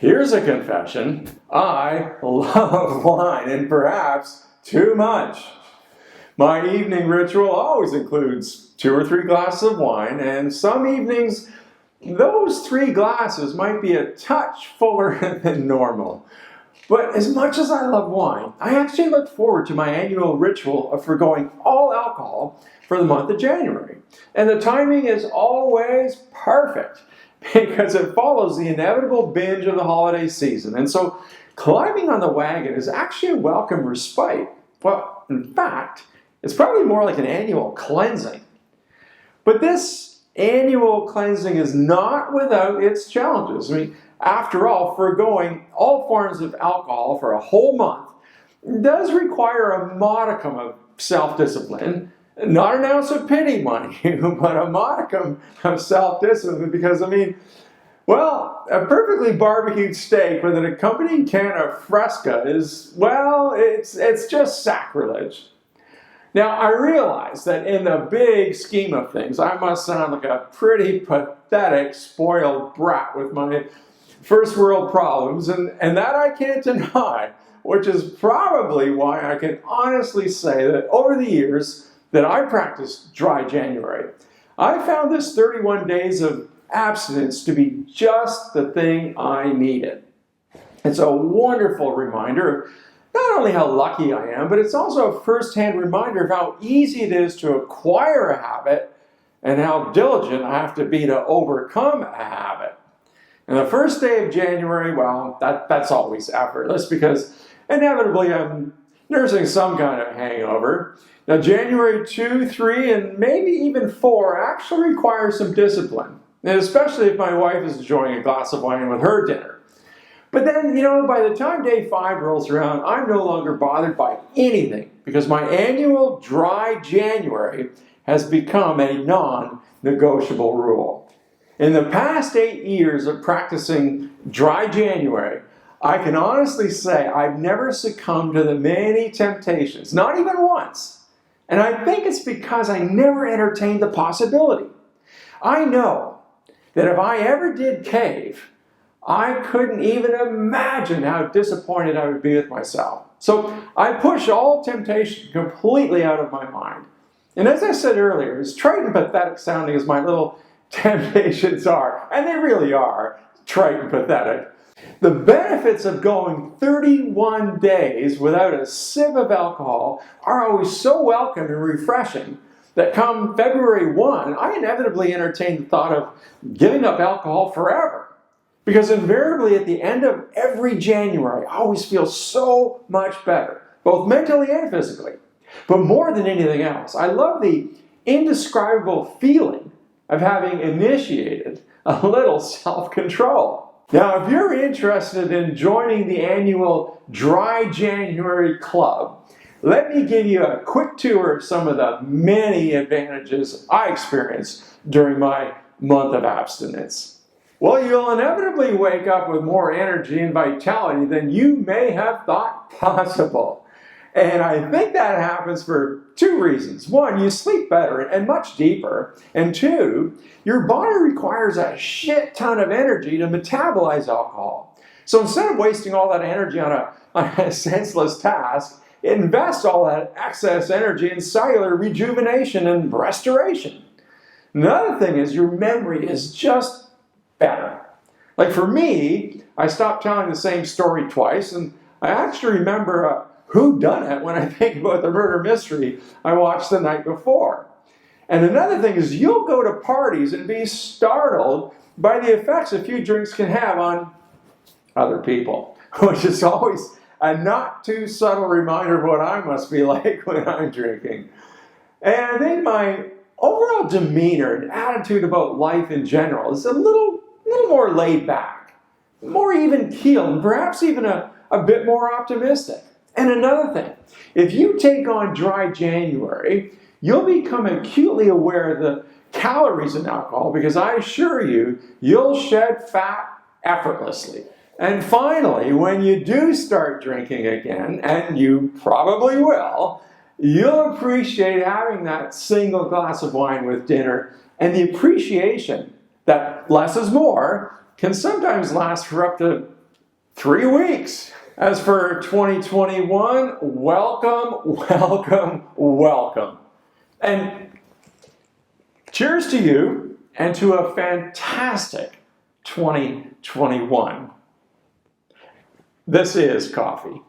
Here's a confession. I love wine, and perhaps too much. My evening ritual always includes 2 or 3 glasses of wine, and some evenings those 3 glasses might be a touch fuller than normal. But as much as I love wine, I actually look forward to my annual ritual of forgoing all alcohol for the month of January. And the timing is always perfect because it follows the inevitable binge of the holiday season. And so climbing on the wagon is actually a welcome respite. Well, in fact, it's probably more like an annual cleansing. But this annual cleansing is not without its challenges. I mean, after all, forgoing all forms of alcohol for a whole month does require a modicum of self-discipline. Not an ounce of pity, mind you, but a modicum of self-discipline because, I mean, well, a perfectly barbecued steak with an accompanying can of Fresca is, well, it's just sacrilege. Now, I realize that in the big scheme of things, I must sound like a pretty pathetic, spoiled brat with my first world problems, and that I can't deny, which is probably why I can honestly say that over the years that I practiced dry January, I found this 31 days of abstinence to be just the thing I needed. It's a wonderful reminder of not only how lucky I am, but it's also a first-hand reminder of how easy it is to acquire a habit and how diligent I have to be to overcome a habit. And the first day of January, well, that's always effortless because inevitably I'm nursing some kind of hangover. Now, January 2, 3, and maybe even 4 actually require some discipline, and especially if my wife is enjoying a glass of wine with her dinner. But then, by the time day 5 rolls around, I'm no longer bothered by anything because my annual dry January has become a non-negotiable rule. In the past 8 years of practicing dry January, I can honestly say I've never succumbed to the many temptations, not even once. And I think it's because I never entertained the possibility. I know that if I ever did cave, I couldn't even imagine how disappointed I would be with myself. So I push all temptation completely out of my mind. And as I said earlier, as trite and pathetic sounding as my little temptations are, and they really are trite and pathetic, the benefits of going 31 days without a sip of alcohol are always so welcome and refreshing that come February 1, I inevitably entertain the thought of giving up alcohol forever. Because invariably at the end of every January, I always feel so much better, both mentally and physically. But more than anything else, I love the indescribable feeling of having initiated a little self-control. Now, if you're interested in joining the annual Dry January Club, let me give you a quick tour of some of the many advantages I experienced during my month of abstinence. Well, you'll inevitably wake up with more energy and vitality than you may have thought possible. And I think that happens for 2 reasons. 1, you sleep better and much deeper. And 2, your body requires a shit ton of energy to metabolize alcohol. So instead of wasting all that energy on a senseless task, it invests all that excess energy in cellular rejuvenation and restoration. Another thing is your memory is just better. Like for me, I stopped telling the same story twice, and I actually remember who done it when I think about the murder mystery I watched the night before. And another thing is you'll go to parties and be startled by the effects a few drinks can have on other people, which is always a not too subtle reminder of what I must be like when I'm drinking. And I think my overall demeanor and attitude about life in general is a little more laid back, more even keeled, and perhaps even a bit more optimistic. And another thing, if you take on dry January, you'll become acutely aware of the calories in alcohol because I assure you, you'll shed fat effortlessly. And finally, when you do start drinking again, and you probably will, you'll appreciate having that single glass of wine with dinner and the appreciation that less is more can sometimes last for up to 3 weeks. As for 2021, welcome, welcome, welcome. And cheers to you and to a fantastic 2021. This is coffee.